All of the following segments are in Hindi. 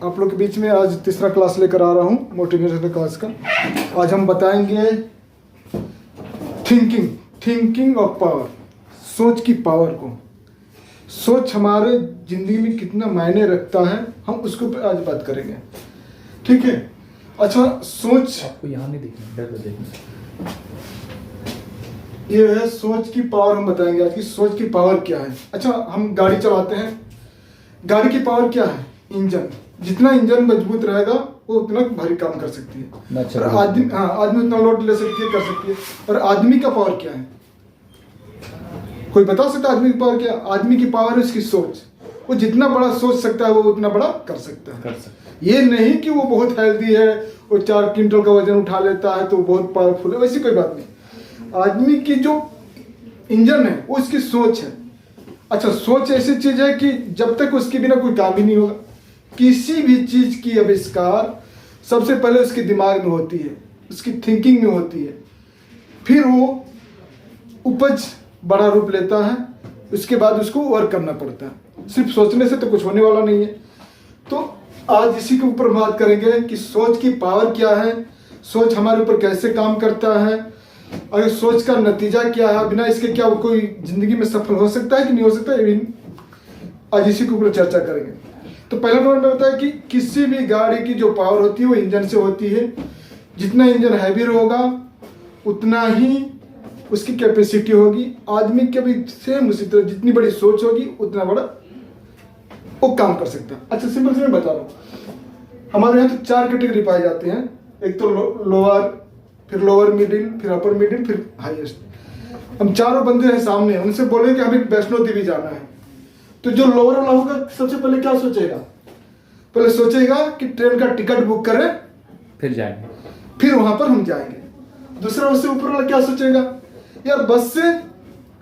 आप लोग के बीच में आज तीसरा क्लास लेकर आ रहा हूँ मोटिवेशनल क्लास का। आज हम बताएंगे थिंकिंग ऑफ पावर, सोच की पावर को। सोच हमारे ज़िंदगी में कितना मायने रखता है, हम उसके ऊपर आज बात करेंगे। ठीक है। अच्छा, सोच आपको यहाँ नहीं दिखना, इधर देखना। ये है सोच की पावर। हम बताएंगे आज की सोच की पावर क्या है। अच्छा, हम गाड़ी चलाते हैं, गाड़ी की पावर क्या है? इंजन। जितना इंजन मजबूत रहेगा वो उतना भारी काम कर सकती है। और आदमी उतना लोड ले सकती है, कर सकती है। और आदमी का पावर क्या है? कोई बता सकता है आदमी की पावर क्या है? आदमी की पावर है उसकी सोच। वो जितना बड़ा सोच सकता है वो उतना बड़ा कर सकता है। ये नहीं कि वो बहुत हेल्दी है, वो 4 क्विंटल का वजन उठा लेता है तो बहुत पावरफुल है, वैसी कोई बात नहीं। आदमी की जो इंजन है वो उसकी सोच है। अच्छा, सोच ऐसी चीज है कि जब तक उसके बिना कोई काम ही नहीं होगा। किसी भी चीज की आविष्कार सबसे पहले उसके दिमाग में होती है, उसकी थिंकिंग में होती है, फिर वो उपज बड़ा रूप लेता है, उसके बाद उसको वर्क करना पड़ता है। सिर्फ सोचने से तो कुछ होने वाला नहीं है। तो आज इसी के ऊपर बात करेंगे कि सोच की पावर क्या है, सोच हमारे ऊपर कैसे काम करता है, और सोच का नतीजा क्या है, बिना इसके क्या कोई जिंदगी में सफल हो सकता है कि नहीं हो सकता है। आज इसी के ऊपर चर्चा करेंगे। तो पहला नंबर में बताया कि किसी भी गाड़ी की जो पावर होती है वो इंजन से होती है। जितना इंजन हैवी होगा उतना ही उसकी कैपेसिटी होगी। आदमी के भी सेम उसी तरह, जितनी बड़ी सोच होगी उतना बड़ा वो काम कर सकता है। अच्छा, सिंपल से मैं बता रहा हूँ। हमारे यहाँ तो 4 कैटेगरी पाए जाते हैं। एक तो लोअर, फिर लोअर मिडिल, फिर अपर मिडिल, फिर हाईएस्ट। हम चारों बंदे हैं सामने, उनसे बोले कि हमें वैष्णो देवी जाना है। तो जो लोअर वाला होगा सबसे पहले क्या सोचेगा? पहले सोचेगा कि ट्रेन का टिकट बुक करें, फिर जाएंगे, फिर वहां पर हम जाएंगे। दूसरा उससे ऊपर वाला क्या सोचेगा? यार बस से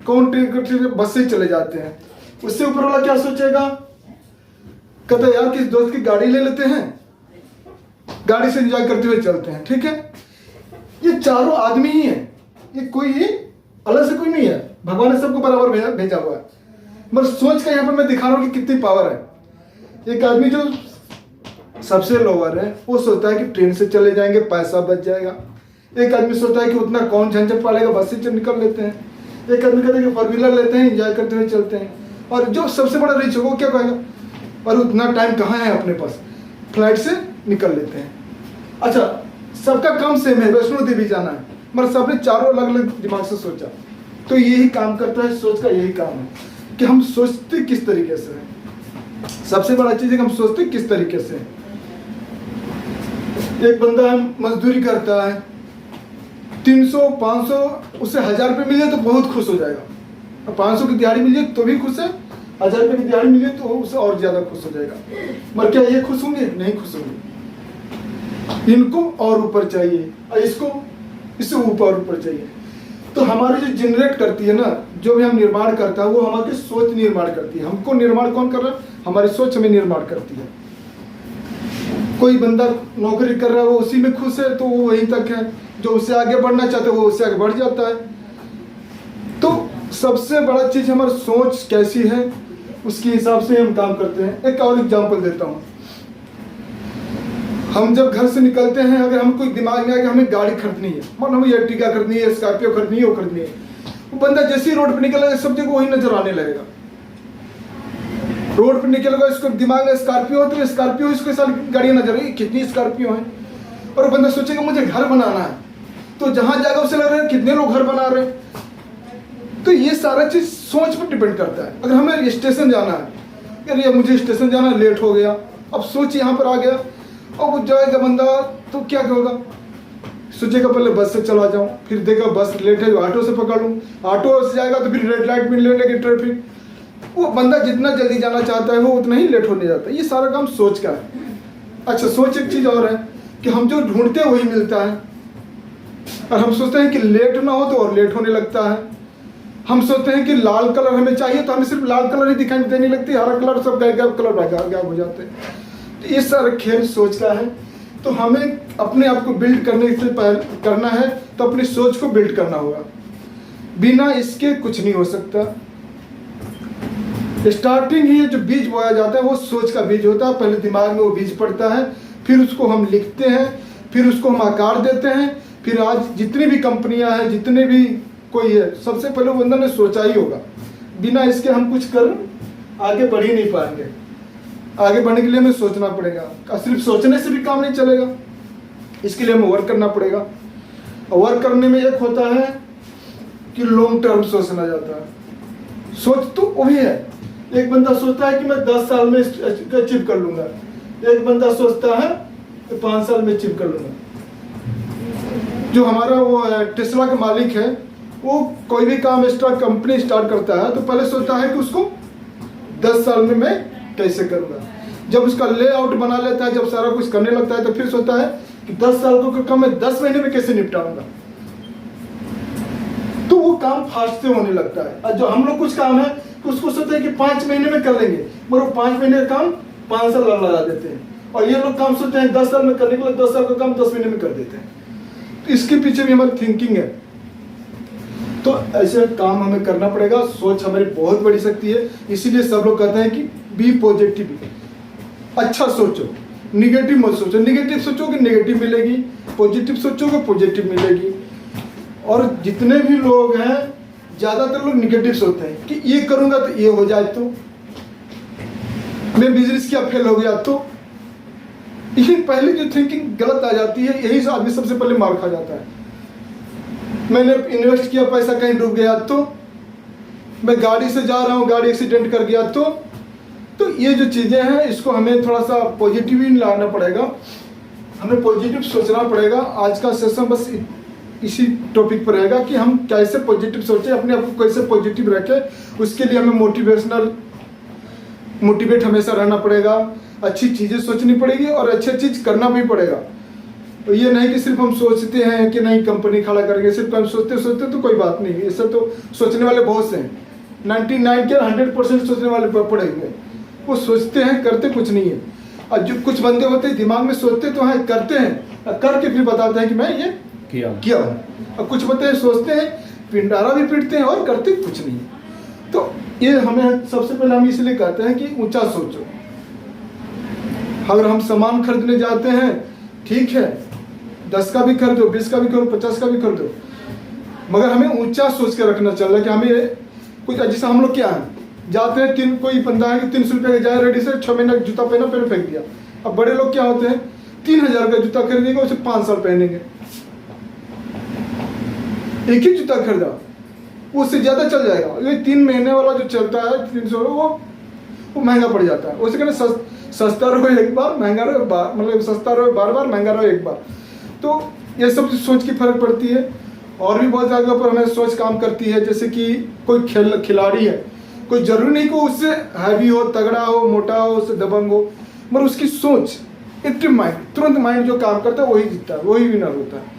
कौन टिकट, बस से चले जाते हैं। उससे ऊपर वाला क्या सोचेगा? कहता यार किस दोस्त की गाड़ी ले लेते हैं, गाड़ी से एंजॉय करते हुए चलते हैं। ठीक है। ये चारों आदमी ही है, ये कोई अलग से कोई नहीं है। भगवान ने सबको बराबर भेजा हुआ है। मगर सोच का यहाँ पर मैं दिखा रहा हूँ कि कितनी पावर है। एक आदमी जो सबसे लोअर है वो सोचता है कि ट्रेन से चले जाएंगे, पैसा बच जाएगा। एक आदमी सोचता है कि उतना कौन झंझट पालेगा, बस से निकल लेते हैं। एक आदमी कहता है कि 4 व्हीलर लेते हैं, एंजॉय करते हुए चलते हैं। और जो सबसे बड़ा रिच होगा वो क्या कहेगा? और उतना टाइम कहाँ है अपने पास, फ्लाइट से निकल लेते हैं। अच्छा, सबका काम सेम है, वैष्णो देवी जाना है, मगर सबने चारों अलग अलग दिमाग से सोचा। तो यही काम करता है, सोच का यही काम है कि हम सोचते किस तरीके से हैं। सबसे बड़ा चीज है कि हम सोचते किस तरीके से हैं। एक बंदा मजदूरी करता है, 300 500, उसे 1000 रुपये मिले तो बहुत खुश हो जाएगा। 500 की दिहाड़ी मिले तो भी खुश है, 1000 रुपये की दिहाड़ी मिले तो उसे और ज्यादा खुश हो जाएगा। मगर क्या ये खुश होंगे? नहीं खुश होंगे। इनको और ऊपर चाहिए, और इससे ऊपर चाहिए। तो हमारी जो जनरेट करती है ना, जो भी हम निर्माण करता है वो हमारी सोच निर्माण करती है। हमको निर्माण कौन कर रहा है? हमारी सोच हमें निर्माण करती है। कोई बंदा नौकरी कर रहा है, वो उसी में खुश है तो वो वहीं तक है। जो उससे आगे बढ़ना चाहते हैं वो उससे आगे बढ़ जाता है। तो सबसे बड़ा चीज हमारी सोच कैसी है, उसके हिसाब से हम काम करते हैं। एक और एग्जाम्पल देता हूँ। हम जब घर से निकलते हैं, अगर हम कोई दिमाग में आए कि हमें गाड़ी खरीदनी है, मान हमें एर्टिगा खरीदनी है, स्कॉर्पियो खरीदनी है, वो खरीदनी है, वो बंदा जैसे ही रोड पे निकलेगा सब जगह वही नजर आने लगेगा। रोड पे निकलेगा, इसको दिमाग में स्कॉर्पियो हो तो स्कॉर्पियो, इसके साथ गाड़ियां नजर आएगी, कितनी स्कॉर्पियो है। और वो बंदा सोचेगा मुझे घर बनाना है, तो जहां जाएगा उसे लग रहा है कितने लोग घर बना रहे हैं। तो ये सारा चीज सोच पर डिपेंड करता है। अगर हमें स्टेशन जाना है, यार मुझे स्टेशन जाना, लेट हो गया, अब सोच यहाँ पर आ गया, और वो जाएगा बंदा तो क्या होगा? सोचेगा पहले बस से चला जाऊं, फिर देखा बस लेट है, ऑटो से पकड़ लूं, ऑटो से जाएगा तो फिर रेड लाइट में ले लेंगे ट्रैफिक। वो बंदा जितना जल्दी जाना चाहता है वो उतना ही लेट होने जाता है। ये सारा काम सोच का है। अच्छा, सोच एक चीज और है कि हम जो ढूंढते हैं वही मिलता है। और हम सोचते हैं कि लेट ना हो तो और लेट होने लगता है। हम सोचते हैं कि लाल कलर हमें चाहिए तो हमें सिर्फ लाल कलर ही दिखाई देने लगती है, हरा कलर सब गायब कलर गायब हो जाते हैं। ये सारा खेल सोच का है। तो हमें अपने आप को बिल्ड करने से पहले करना है तो अपनी सोच को बिल्ड करना होगा। बिना इसके कुछ नहीं हो सकता। स्टार्टिंग ही जो बीज बोया जाता है वो सोच का बीज होता है। पहले दिमाग में वो बीज पड़ता है, फिर उसको हम लिखते हैं, फिर उसको हम आकार देते हैं। फिर आज जितनी भी कंपनियां हैं, जितने भी कोई है, सबसे पहले वो बंदा ने सोचा ही होगा। बिना इसके हम कुछ कर आगे बढ़ ही नहीं पाएंगे। आगे बढ़ने के लिए हमें सोचना पड़ेगा। सिर्फ सोचने से भी काम नहीं चलेगा, इसके लिए हमें वर्क करना पड़ेगा। और वर्क करने में एक होता है कि लॉन्ग टर्म सोचना जाता है। सोच तो वो भी है, एक बंदा सोचता है कि मैं 10 साल में अचीव कर लूंगा, एक बंदा सोचता है कि 5 साल में अचीव कर लूंगा। जो हमारा वो टेस्ला का मालिक है, वो कोई भी काम कंपनी स्टार्ट करता है तो पहले सोचता है कि उसको 10 साल में मैं कैसे करूंगा। जब उसका लेआउट बना लेता है, जब सारा कुछ करने लगता है, तो फिर सोचता है कि 10 साल को काम मैं 10 महीने में कैसे निपटाऊंगा। तो वो काम फास्ट से होने लगता है। और जो हम लोग कुछ काम है तो उसको सोचते हैं कि 5 महीने में कर लेंगे, मगर वो 5 महीने का काम 5 साल लगा देते हैं। और ये लोग काम सोचते हैं 10 साल में करने के लिए, 10 साल का काम 10 महीने में कर देते हैं। तो इसके पीछे भी हमारी थिंकिंग है। तो ऐसे काम हमें करना पड़ेगा। सोच हमारी बहुत बड़ी शक्ति है, इसीलिए सब लोग कहते हैं कि बी पॉजिटिव, अच्छा सोचो, निगेटिव मत सोचो। निगेटिव सोचोगे नेगेटिव मिलेगी, पॉजिटिव सोचोगे पॉजिटिव मिलेगी। और जितने भी लोग हैं, ज्यादातर लोग निगेटिव सोचते हैं कि ये करूंगा तो ये हो जाए, तो मैं बिजनेस किया फेल हो गया, तो यही पहले जो थिंकिंग गलत आ जाती है, यही से आदमी सबसे पहले मार खा जाता है। मैंने इन्वेस्ट किया, पैसा कहीं डूब गया, तो मैं गाड़ी से जा रहा हूँ, गाड़ी एक्सीडेंट कर गया, तो ये जो चीजें हैं, इसको हमें थोड़ा सा पॉजिटिव ही लाना पड़ेगा। हमें पॉजिटिव सोचना पड़ेगा। आज का सेशन बस इसी टॉपिक पर रहेगा कि हम कैसे पॉजिटिव सोचें, अपने आप को कैसे पॉजिटिव रखें। उसके लिए हमें मोटिवेट हमेशा रहना पड़ेगा, अच्छी चीजें सोचनी पड़ेगी और अच्छी चीज करना भी पड़ेगा। तो ये नहीं कि सिर्फ हम सोचते हैं कि नहीं कंपनी खड़ा करेंगे, सिर्फ हम सोचते तो कोई बात नहीं। ऐसा तो सोचने वाले बहुत से हैं, 99 के 100% सोचने वाले पड़े हुए, वो सोचते हैं, करते कुछ नहीं है। और जो कुछ बंदे होते हैं दिमाग में सोचते तो हैं, करते हैं, करके फिर बताते हैं कि मैं ये किया हूँ। और कुछ बंदे सोचते हैं, पिंडारा भी पीटते हैं और करते कुछ नहीं है। तो ये हमें सबसे पहले हम इसलिए कहते हैं कि ऊंचा सोचो। अगर हम सामान खरीदने जाते हैं, ठीक है, 10 का भी खरीदो, 20 का भी खरीदो, 50 का भी खरीदो, मगर हमें ऊंचा सोच के रखना चाहिए कि हमें कुछ, जैसे हम लोग क्या है, जाते हैं, कोई बंदा है कि 300 रुपये का जाए रेडी से 6 महीना जूता पहना, पहले फेंक दिया। अब बड़े लोग क्या होते हैं, 3000 का जूता खरीदेंगे, उसे 5 साल पहनेंगे। एक ही जूता खरीदा, उससे ज्यादा चल जाएगा। ये 3 महीने वाला जो चलता है 300, वो महंगा पड़ जाता है। उसे कहना सस्ता रहो एक बार, महंगा रहो एक बार, मतलब सस्ता रहो बार, महंगा रहो एक बार। तो ये सब सोच की फर्क पड़ती है। और भी बहुत जगह पर हमें सोच काम करती है। जैसे कि कोई खिलाड़ी है, कोई जरूरी नहीं कि उससे हैवी हो, तगड़ा हो, मोटा हो, उससे दबंग हो, मगर उसकी सोच, एक्टिव माइंड, तुरंत माइंड जो काम करता है वही जीतता है, वही विनर होता है।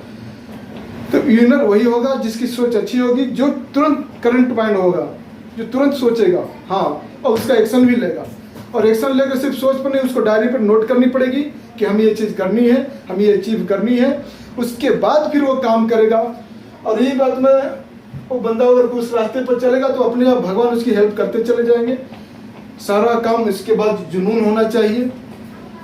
तो विनर वही होगा जिसकी सोच अच्छी होगी, जो तुरंत करंट माइंड होगा, जो तुरंत सोचेगा, हाँ, और उसका एक्शन भी लेगा। और एक्शन लेकर सिर्फ सोच पर नहीं, उसको डायरी पर नोट करनी पड़ेगी कि हमें ये चीज़ करनी है, हमें ये अचीव करनी है। उसके बाद फिर वो काम करेगा। और यही बात में वो बंदा अगर उस रास्ते पर चलेगा तो अपने आप भगवान उसकी हेल्प करते चले जाएंगे। सारा काम, इसके बाद जुनून होना चाहिए,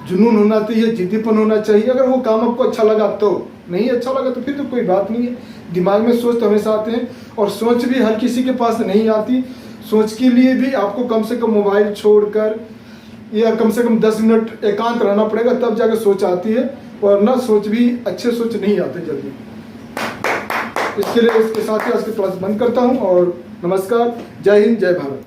जुनून होना चाहिए, जिद्दीपन होना चाहिए। अगर वो काम आपको अच्छा लगा तो, नहीं अच्छा लगा तो फिर तो कोई बात नहीं है। दिमाग में सोच तो हमेशा आते हैं, और सोच भी हर किसी के पास नहीं आती। सोच के लिए भी आपको कम से कम मोबाइल छोड़कर या कम से कम 10 मिनट एकांत रहना पड़ेगा, तब जाकर सोच आती है। वरना सोच भी, अच्छे सोच नहीं आते जल्दी। इसके लिए इसके साथ ही आज की क्लास बंद करता हूँ और नमस्कार, जय हिंद, जय भारत।